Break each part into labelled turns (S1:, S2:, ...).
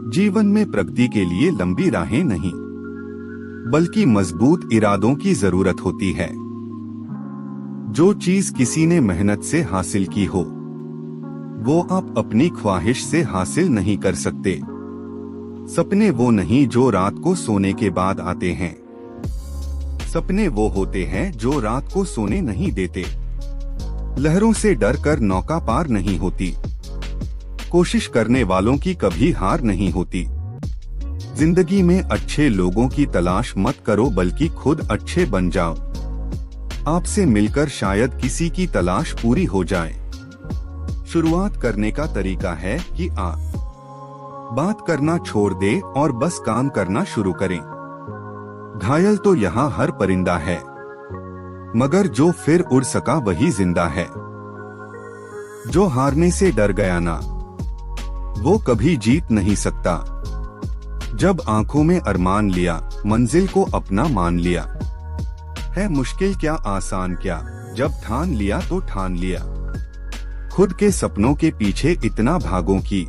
S1: जीवन में प्रगति के लिए लंबी राहें नहीं, बल्कि मजबूत इरादों की जरूरत होती है। जो चीज किसी ने मेहनत से हासिल की हो, वो आप अपनी ख्वाहिश से हासिल नहीं कर सकते। सपने वो नहीं जो रात को सोने के बाद आते हैं। सपने वो होते हैं जो रात को सोने नहीं देते। लहरों से डरकर नौका पार नहीं होती। कोशिश करने वालों की कभी हार नहीं होती। जिंदगी में अच्छे लोगों की तलाश मत करो, बल्कि खुद अच्छे बन जाओ। आपसे मिलकर शायद किसी की तलाश पूरी हो जाए। शुरुआत करने का तरीका है कि आप बात करना छोड़ दे और बस काम करना शुरू करें। घायल तो यहाँ हर परिंदा है, मगर जो फिर उड़ सका वही जिंदा है। जो हारने से डर गया ना, वो कभी जीत नहीं सकता। जब आंखों में अरमान लिया, मंजिल को अपना मान लिया। है मुश्किल क्या आसान क्या, जब ठान लिया तो ठान लिया। खुद के सपनों के पीछे इतना भागो कि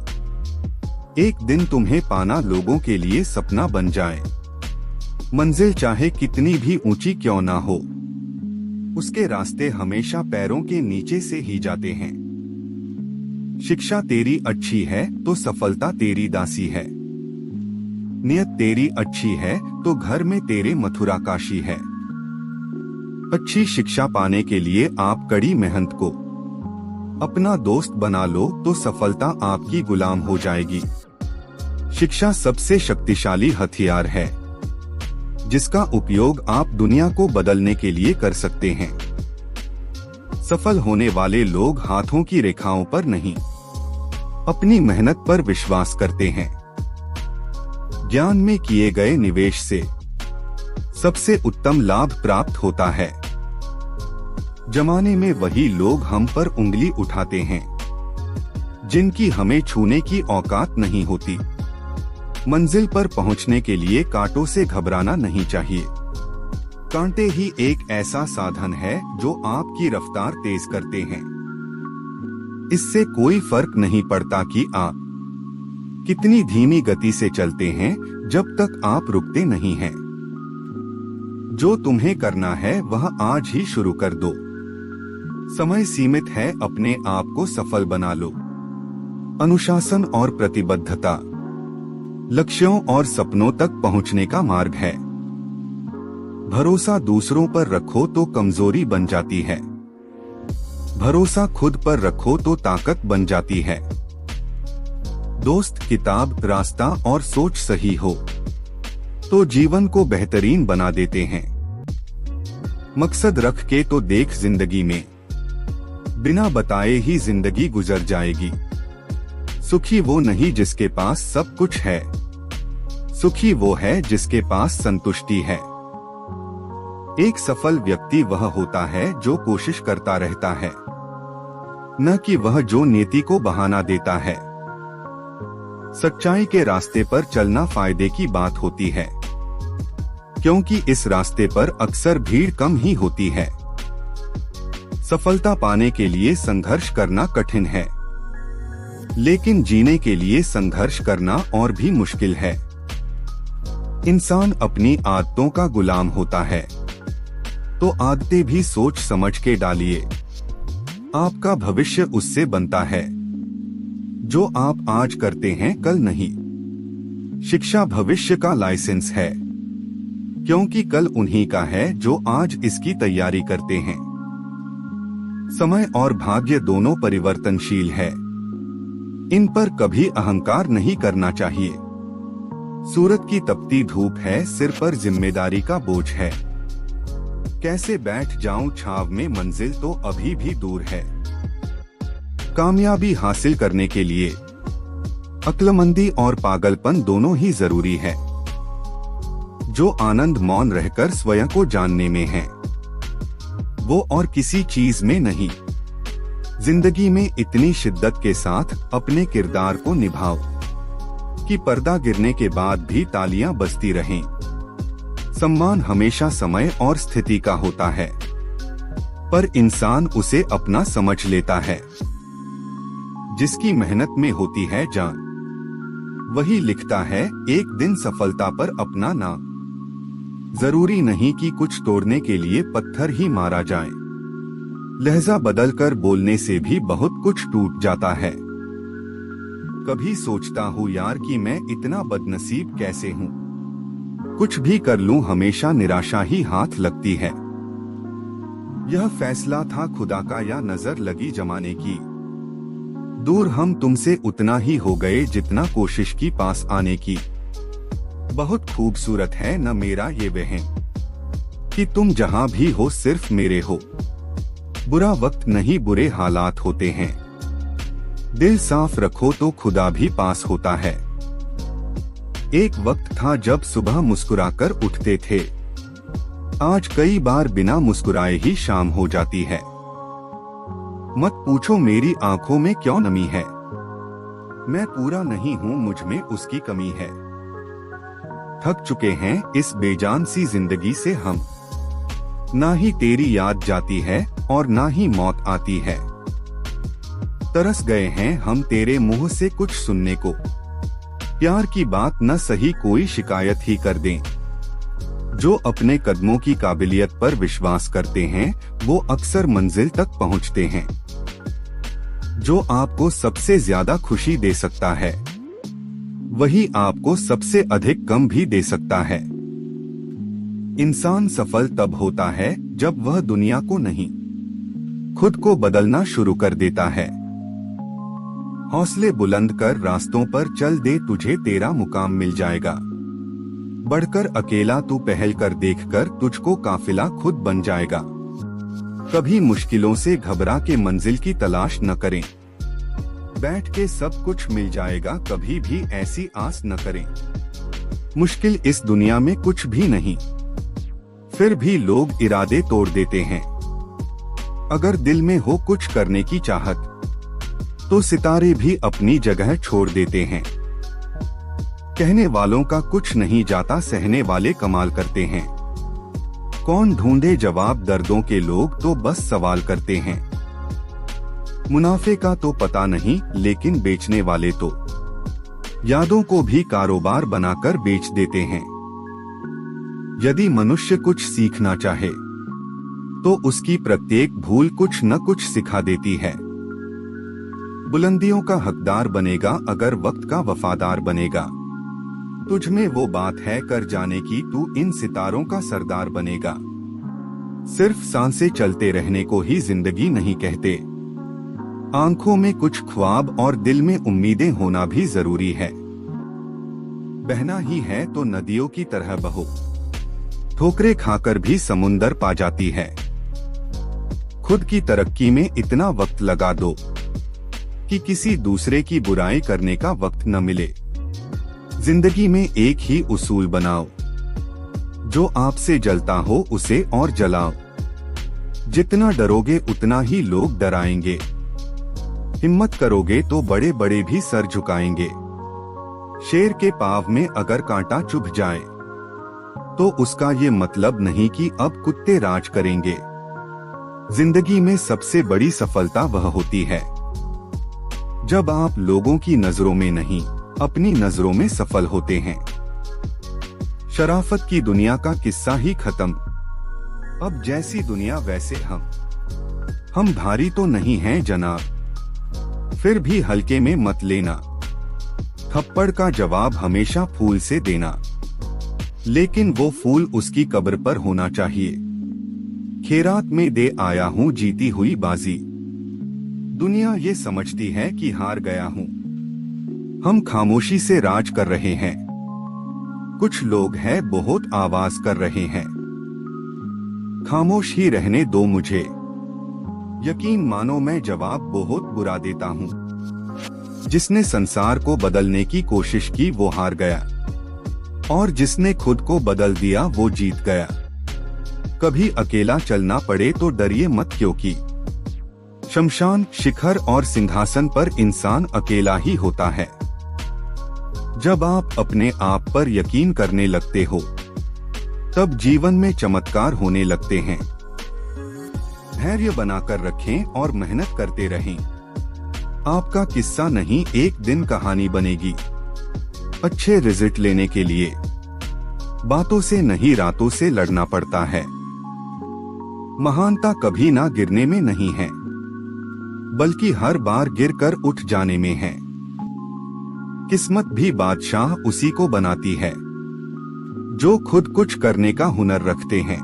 S1: एक दिन तुम्हें पाना लोगों के लिए सपना बन जाए। मंजिल चाहे कितनी भी ऊंची क्यों ना हो, उसके रास्ते हमेशा पैरों के नीचे से ही जाते हैं। शिक्षा तेरी अच्छी है तो सफलता तेरी दासी है। नियत तेरी अच्छी है तो घर में तेरे मथुरा काशी है। अच्छी शिक्षा पाने के लिए आप कड़ी मेहनत को अपना दोस्त बना लो तो सफलता आपकी गुलाम हो जाएगी। शिक्षा सबसे शक्तिशाली हथियार है, जिसका उपयोग आप दुनिया को बदलने के लिए कर सकते हैं। सफल होने वाले लोग हाथों की रेखाओं पर नहीं, अपनी मेहनत पर विश्वास करते हैं। ज्ञान में किए गए निवेश से सबसे उत्तम लाभ प्राप्त होता है। जमाने में वही लोग हम पर उंगली उठाते हैं, जिनकी हमें छूने की औकात नहीं होती। मंजिल पर पहुंचने के लिए कांटों से घबराना नहीं चाहिए। कांटे ही एक ऐसा साधन है जो आपकी रफ्तार तेज करते हैं। इससे कोई फर्क नहीं पड़ता कि आप कितनी धीमी गति से चलते हैं, जब तक आप रुकते नहीं हैं। जो तुम्हें करना है वह आज ही शुरू कर दो। समय सीमित है, अपने आप को सफल बना लो। अनुशासन और प्रतिबद्धता लक्ष्यों और सपनों तक पहुंचने का मार्ग है। भरोसा दूसरों पर रखो तो कमजोरी बन जाती है। भरोसा खुद पर रखो तो ताकत बन जाती है। दोस्त, किताब, रास्ता और सोच सही हो तो जीवन को बेहतरीन बना देते हैं। मकसद रख के तो देख जिंदगी में, बिना बताए ही जिंदगी गुजर जाएगी। सुखी वो नहीं जिसके पास सब कुछ है, सुखी वो है जिसके पास संतुष्टि है। एक सफल व्यक्ति वह होता है जो कोशिश करता रहता है, न कि वह जो नीति को बहाना देता है। सच्चाई के रास्ते पर चलना फायदे की बात होती है, क्योंकि इस रास्ते पर अक्सर भीड़ कम ही होती है। सफलता पाने के लिए संघर्ष करना कठिन है, लेकिन जीने के लिए संघर्ष करना और भी मुश्किल है। इंसान अपनी आदतों का गुलाम होता है, तो आदतें भी सोच समझ के डालिए। आपका भविष्य उससे बनता है जो आप आज करते हैं, कल नहीं। शिक्षा भविष्य का लाइसेंस है, क्योंकि कल उन्हीं का है जो आज इसकी तैयारी करते हैं। समय और भाग्य दोनों परिवर्तनशील है, इन पर कभी अहंकार नहीं करना चाहिए। सूरज की तपती धूप है, सिर पर जिम्मेदारी का बोझ है। कैसे बैठ जाऊं छाव में, मंजिल तो अभी भी दूर है। कामयाबी हासिल करने के लिए अक्लमंदी और पागलपन दोनों ही जरूरी है। जो आनंद मौन रहकर स्वयं को जानने में है, वो और किसी चीज में नहीं। जिंदगी में इतनी शिद्दत के साथ अपने किरदार को निभाओ कि पर्दा गिरने के बाद भी तालियां बजती रहें। सम्मान हमेशा समय और स्थिति का होता है, पर इंसान उसे अपना समझ लेता है। जिसकी मेहनत में होती है जान, वही लिखता है एक दिन सफलता पर अपना नाम। जरूरी नहीं कि कुछ तोड़ने के लिए पत्थर ही मारा जाए। लहजा बदलकर बोलने से भी बहुत कुछ टूट जाता है। कभी सोचता हूँ यार कि मैं इतना बदनसीब कैसे हूँ। कुछ भी कर लूं हमेशा निराशा ही हाथ लगती है। यह फैसला था खुदा का या नजर लगी जमाने की। दूर हम तुमसे उतना ही हो गए जितना कोशिश की पास आने की। बहुत खूबसूरत है न मेरा ये वहम कि तुम जहां भी हो सिर्फ मेरे हो। बुरा वक्त नहीं बुरे हालात होते हैं। दिल साफ रखो तो खुदा भी पास होता है। एक वक्त था जब सुबह मुस्कुराकर उठते थे। आज कई बार बिना मुस्कुराए ही शाम हो जाती है। मत पूछो मेरी आंखों में क्यों नमी है। मैं पूरा नहीं हूँ मुझ में उसकी कमी है। थक चुके हैं इस बेजान सी जिंदगी से हम। ना ही तेरी याद जाती है और ना ही मौत आती है। तरस गए हैं हम तेरे मुंह से कुछ सुनने को। प्यार की बात न सही कोई शिकायत ही कर दें। जो अपने कदमों की काबिलियत पर विश्वास करते हैं वो अक्सर मंजिल तक पहुंचते हैं। जो आपको सबसे ज्यादा खुशी दे सकता है वही आपको सबसे अधिक गम भी दे सकता है। इंसान सफल तब होता है जब वह दुनिया को नहीं खुद को बदलना शुरू कर देता है। हौसले बुलंद कर रास्तों पर चल दे तुझे तेरा मुकाम मिल जाएगा। बढ़कर अकेला तू पहल कर देखकर तुझको काफिला खुद बन जाएगा। कभी मुश्किलों से घबरा के मंजिल की तलाश न करें। बैठ के सब कुछ मिल जाएगा कभी भी ऐसी आस न करें। मुश्किल इस दुनिया में कुछ भी नहीं फिर भी लोग इरादे तोड़ देते हैं। अगर दिल में हो कुछ करने की चाहत तो सितारे भी अपनी जगह छोड़ देते हैं। कहने वालों का कुछ नहीं जाता सहने वाले कमाल करते हैं। कौन ढूंढे जवाब दर्दों के लोग तो बस सवाल करते हैं। मुनाफे का तो पता नहीं लेकिन बेचने वाले तो यादों को भी कारोबार बनाकर बेच देते हैं। यदि मनुष्य कुछ सीखना चाहे तो उसकी प्रत्येक भूल कुछ न कुछ सिखा देती है। बुलंदियों का हकदार बनेगा अगर वक्त का वफादार बनेगा। तुझ में वो बात है कर जाने की तू इन सितारों का सरदार बनेगा। सिर्फ सांसें चलते रहने को ही जिंदगी नहीं कहते। आंखों में कुछ ख्वाब और दिल में उम्मीदें होना भी जरूरी है। बहना ही है तो नदियों की तरह बहो। ठोकरें खाकर भी समुंदर पा जाती है। खुद की तरक्की में इतना वक्त लगा दो कि किसी दूसरे की बुराई करने का वक्त न मिले। जिंदगी में एक ही उसूल बनाओ, जो आपसे जलता हो उसे और जलाओ। जितना डरोगे उतना ही लोग डराएंगे। हिम्मत करोगे तो बड़े बड़े भी सर झुकाएंगे। शेर के पाँव में अगर कांटा चुभ जाए तो उसका ये मतलब नहीं कि अब कुत्ते राज करेंगे। जिंदगी में सबसे बड़ी सफलता वह होती है जब आप लोगों की नजरों में नहीं अपनी नजरों में सफल होते हैं। शराफत की दुनिया का किस्सा ही खत्म। अब जैसी दुनिया वैसे हम भारी तो नहीं हैं जनाब, फिर भी हल्के में मत लेना। थप्पड़ का जवाब हमेशा फूल से देना, लेकिन वो फूल उसकी कब्र पर होना चाहिए। खैरात में दे आया हूँ जीती हुई बाजी। दुनिया ये समझती है कि हार गया हूँ। हम खामोशी से राज कर रहे हैं। कुछ लोग हैं बहुत आवाज कर रहे हैं। खामोश ही रहने दो मुझे। यकीन मानो मैं जवाब बहुत बुरा देता हूँ। जिसने संसार को बदलने की कोशिश की वो हार गया, और जिसने खुद को बदल दिया वो जीत गया। कभी अकेला चलना पड़े तो डरिए मत, क्योंकि शमशान, शिखर और सिंहासन पर इंसान अकेला ही होता है। जब आप अपने आप पर यकीन करने लगते हो तब जीवन में चमत्कार होने लगते हैं। धैर्य बनाकर रखें और मेहनत करते रहें। आपका किस्सा नहीं एक दिन कहानी बनेगी। अच्छे रिजल्ट लेने के लिए बातों से नहीं रातों से लड़ना पड़ता है। महानता कभी ना गिरने में नहीं है, बल्कि हर बार गिरकर उठ जाने में है। किस्मत भी बादशाह उसी को बनाती है जो खुद कुछ करने का हुनर रखते हैं।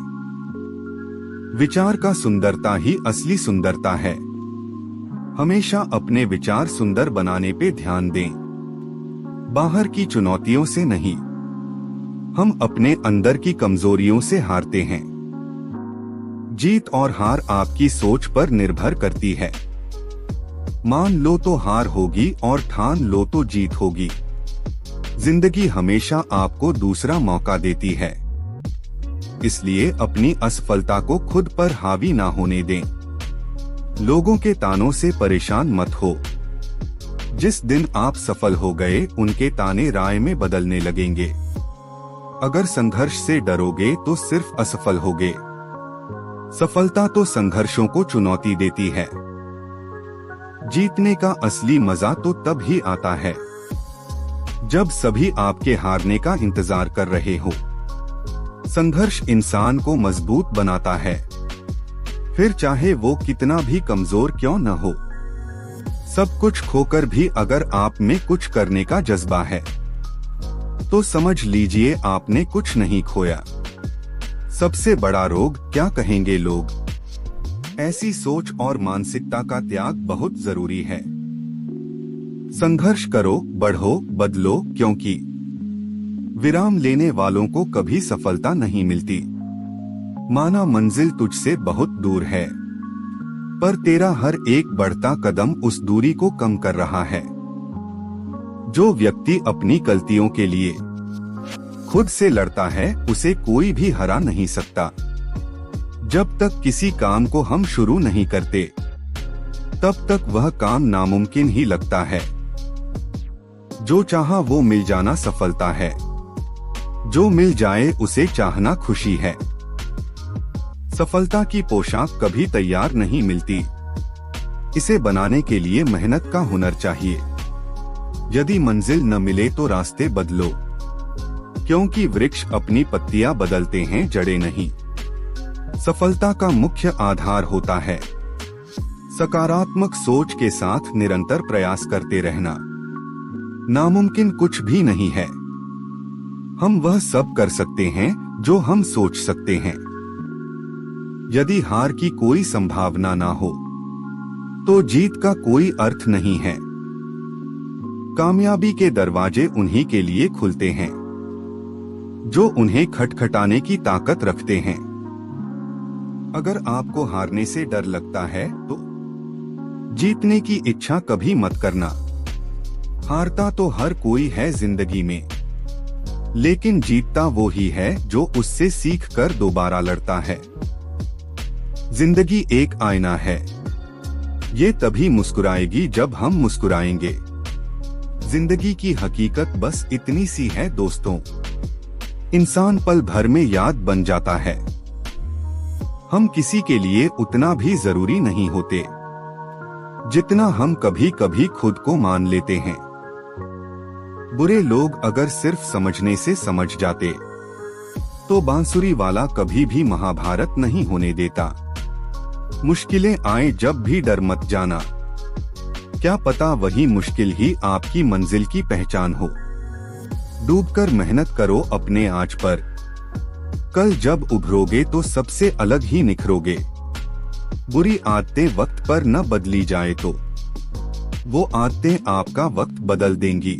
S1: विचार का सुंदरता ही असली सुंदरता है। हमेशा अपने विचार सुंदर बनाने पे ध्यान दें, बाहर की चुनौतियों से नहीं। हम अपने अंदर की कमजोरियों से हारते हैं। जीत और हार आपकी सोच पर निर्भर करती है। मान लो तो हार होगी और ठान लो तो जीत होगी। जिंदगी हमेशा आपको दूसरा मौका देती है, इसलिए अपनी असफलता को खुद पर हावी ना होने दें। लोगों के तानों से परेशान मत हो। जिस दिन आप सफल हो गए, उनके ताने राय में बदलने लगेंगे। अगर संघर्ष से डरोगे तो सिर्फ असफल होगे। सफलता तो संघर्षों को चुनौती देती है। जीतने का असली मजा तो तब ही आता है जब सभी आपके हारने का इंतजार कर रहे हो। संघर्ष इंसान को मजबूत बनाता है, फिर चाहे वो कितना भी कमजोर क्यों न हो। सब कुछ खोकर भी अगर आप में कुछ करने का जज्बा है तो समझ लीजिए आपने कुछ नहीं खोया। सबसे बड़ा रोग क्या कहेंगे लोग। ऐसी सोच और मानसिकता का त्याग बहुत जरूरी है। संघर्ष करो, बढ़ो, बदलो, क्योंकि विराम लेने वालों को कभी सफलता नहीं मिलती। माना मंजिल तुझसे बहुत दूर है, पर तेरा हर एक बढ़ता कदम उस दूरी को कम कर रहा है। जो व्यक्ति अपनी गलतियों के लिए खुद से लड़ता है, उसे कोई भी हरा नहीं सकता। जब तक किसी काम को हम शुरू नहीं करते, तब तक वह काम नामुमकिन ही लगता है। जो चाहा वो मिल जाना सफलता है, जो मिल जाए उसे चाहना खुशी है। सफलता की पोशाक कभी तैयार नहीं मिलती, इसे बनाने के लिए मेहनत का हुनर चाहिए। यदि मंजिल न मिले तो रास्ते बदलो, क्योंकि वृक्ष अपनी पत्तियां बदलते हैं, जड़ें नहीं। सफलता का मुख्य आधार होता है सकारात्मक सोच के साथ निरंतर प्रयास करते रहना। नामुमकिन कुछ भी नहीं है। हम वह सब कर सकते हैं जो हम सोच सकते हैं। यदि हार की कोई संभावना ना हो तो जीत का कोई अर्थ नहीं है। कामयाबी के दरवाजे उन्हीं के लिए खुलते हैं जो उन्हें खटखटाने की ताकत रखते हैं। अगर आपको हारने से डर लगता है तो जीतने की इच्छा कभी मत करना। हारता तो हर कोई है जिंदगी में, लेकिन जीतता वो ही है जो उससे सीख कर दोबारा लड़ता है। जिंदगी एक आईना है, ये तभी मुस्कुराएगी जब हम मुस्कुराएंगे। जिंदगी की हकीकत बस इतनी सी है दोस्तों, इंसान पल भर में याद बन जाता है। हम किसी के लिए उतना भी जरूरी नहीं होते जितना हम कभी कभी खुद को मान लेते हैं। बुरे लोग अगर सिर्फ समझने से समझ जाते तो बांसुरी वाला कभी भी महाभारत नहीं होने देता। मुश्किलें आए जब भी डर मत जाना, क्या पता वही मुश्किल ही आपकी मंजिल की पहचान हो। डूबकर मेहनत करो अपने आज पर, कल जब उभरोगे तो सबसे अलग ही निखरोगे। बुरी आदतें वक्त पर न बदली जाए तो वो आदतें आपका वक्त बदल देंगी।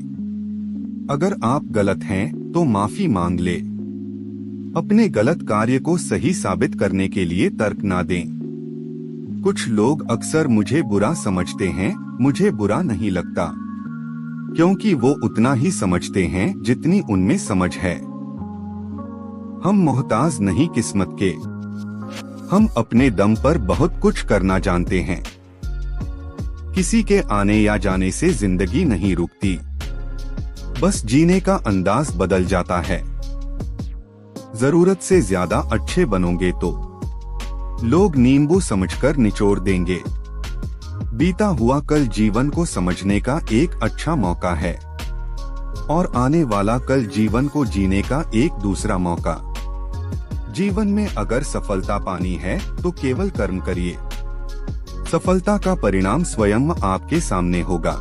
S1: अगर आप गलत हैं तो माफी मांग ले। अपने गलत कार्य को सही साबित करने के लिए तर्क ना दें। कुछ लोग अक्सर मुझे बुरा समझते हैं, मुझे बुरा नहीं लगता, क्योंकि वो उतना ही समझते हैं जितनी उनमें समझ है। हम मोहताज नहीं किस्मत के, हम अपने दम पर बहुत कुछ करना जानते हैं। किसी के आने या जाने से जिंदगी नहीं रुकती, बस जीने का अंदाज बदल जाता है। जरूरत से ज्यादा अच्छे बनोगे तो लोग नींबू समझकर निचोड़ देंगे। बीता हुआ कल जीवन को समझने का एक अच्छा मौका है। और आने वाला कल जीवन को जीने का एक दूसरा मौका। जीवन में अगर सफलता पानी है तो केवल कर्म करिए। सफलता का परिणाम स्वयं आपके सामने होगा।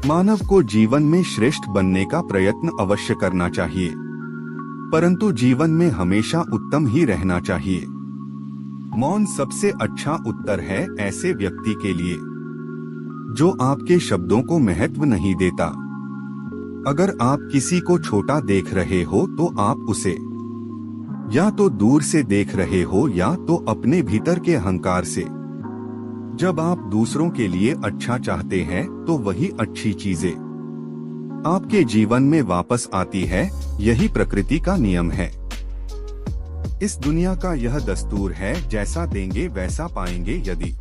S1: मानव को जीवन में श्रेष्ठ बनने का प्रयत्न अवश्य करना चाहिए, परंतु जीवन में हमेशा उत्तम ही रहना चाहिए। मौन सबसे अच्छा उत्तर है ऐसे व्यक्ति के लिए जो आपके शब्दों को महत्व नहीं देता। अगर आप किसी को छोटा देख रहे हो तो आप उसे या तो दूर से देख रहे हो या तो अपने भीतर के अहंकार से। जब आप दूसरों के लिए अच्छा चाहते हैं तो वही अच्छी चीजें आपके जीवन में वापस आती है। यही प्रकृति का नियम है। इस दुनिया का यह दस्तूर है, जैसा देंगे वैसा पाएंगे। यदि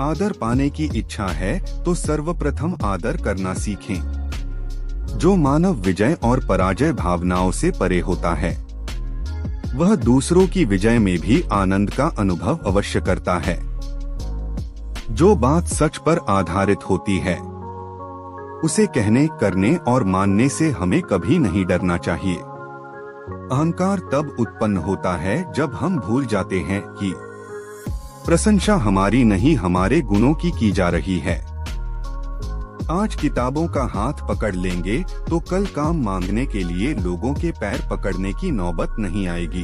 S1: आदर पाने की इच्छा है तो सर्वप्रथम आदर करना सीखें। जो मानव विजय और पराजय भावनाओं से परे होता है वह दूसरों की विजय में भी आनंद का अनुभव अवश्य करता है। जो बात सच पर आधारित होती है उसे कहने, करने और मानने से हमें कभी नहीं डरना चाहिए। अहंकार तब उत्पन्न होता है जब हम भूल जाते हैं कि प्रशंसा हमारी नहीं हमारे गुणों की जा रही है। आज किताबों का हाथ पकड़ लेंगे तो कल काम मांगने के लिए लोगों के पैर पकड़ने की नौबत नहीं आएगी।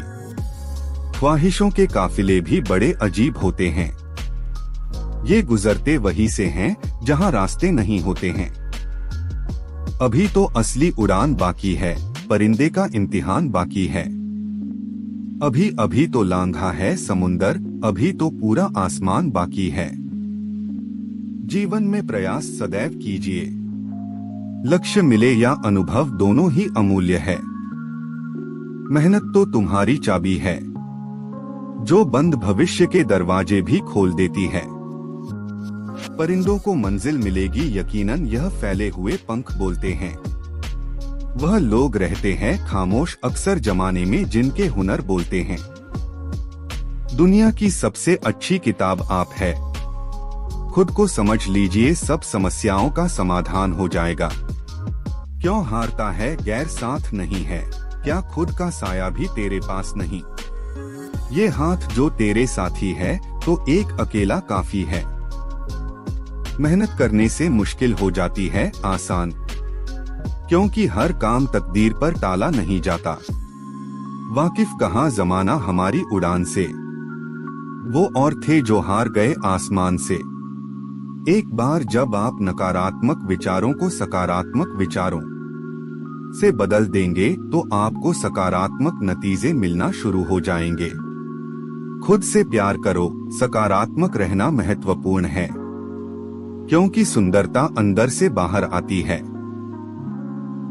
S1: ख्वाहिशों के काफिले भी बड़े अजीब होते हैं। ये गुजरते वहीं से हैं जहां रास्ते नहीं होते हैं। अभी तो असली उड़ान बाकी है, परिंदे का इम्तिहान बाकी है। अभी अभी तो लांघा है समुंदर, अभी तो पूरा आसमान बाकी है। जीवन में प्रयास सदैव कीजिए। लक्ष्य मिले या अनुभव दोनों ही अमूल्य है। मेहनत तो तुम्हारी चाबी है जो बंद भविष्य के दरवाजे भी खोल देती है। परिंदों को मंजिल मिलेगी यकीनन, यह फैले हुए पंख बोलते हैं। वह लोग रहते हैं खामोश अक्सर जमाने में जिनके हुनर बोलते हैं। दुनिया की सबसे अच्छी किताब आप है। खुद को समझ लीजिए, सब समस्याओं का समाधान हो जाएगा। क्यों हारता है गैर साथ नहीं है, क्या खुद का साया भी तेरे पास नहीं। ये हाथ जो तेरे साथी है तो एक अकेला काफी है। मेहनत करने से मुश्किल हो जाती है आसान, क्योंकि हर काम तकदीर पर टाला नहीं जाता। वाकिफ कहाँ जमाना हमारी उड़ान से, वो और थे जो हार गए आसमान से। एक बार जब आप नकारात्मक विचारों को सकारात्मक विचारों से बदल देंगे तो आपको सकारात्मक नतीजे मिलना शुरू हो जाएंगे। खुद से प्यार करो, सकारात्मक रहना महत्वपूर्ण है, क्योंकि सुंदरता अंदर से बाहर आती है।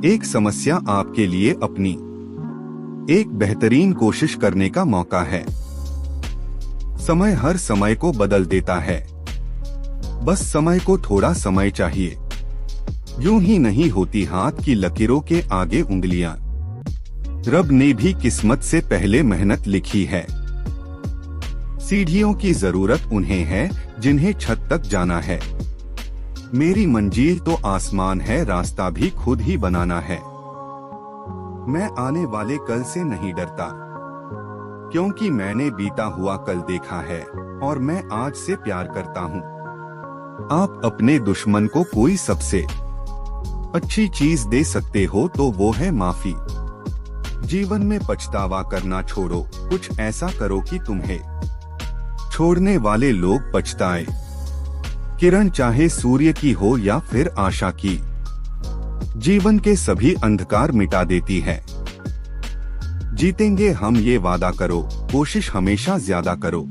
S1: एक समस्या आपके लिए अपनी एक बेहतरीन कोशिश करने का मौका है। समय हर समय को बदल देता है, बस समय को थोड़ा समय चाहिए। यूं ही नहीं होती हाथ की लकीरों के आगे उंगलियां, रब ने भी किस्मत से पहले मेहनत लिखी है। सीढ़ियों की जरूरत उन्हें है जिन्हें छत तक जाना है। मेरी मंजिल तो आसमान है, रास्ता भी खुद ही बनाना है। मैं आने वाले कल से नहीं डरता, क्योंकि मैंने बीता हुआ कल देखा है और मैं आज से प्यार करता हूँ। आप अपने दुश्मन को कोई सबसे अच्छी चीज दे सकते हो तो वो है माफी। जीवन में पछतावा करना छोड़ो, कुछ ऐसा करो कि तुम्हें छोड़ने वाले लोग पछताए। किरण चाहे सूर्य की हो या फिर आशा की, जीवन के सभी अंधकार मिटा देती है। जीतेंगे हम ये वादा करो, कोशिश हमेशा ज्यादा करो।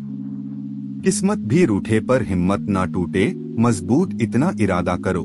S1: किस्मत भी रूठे पर हिम्मत ना टूटे, मजबूत इतना इरादा करो।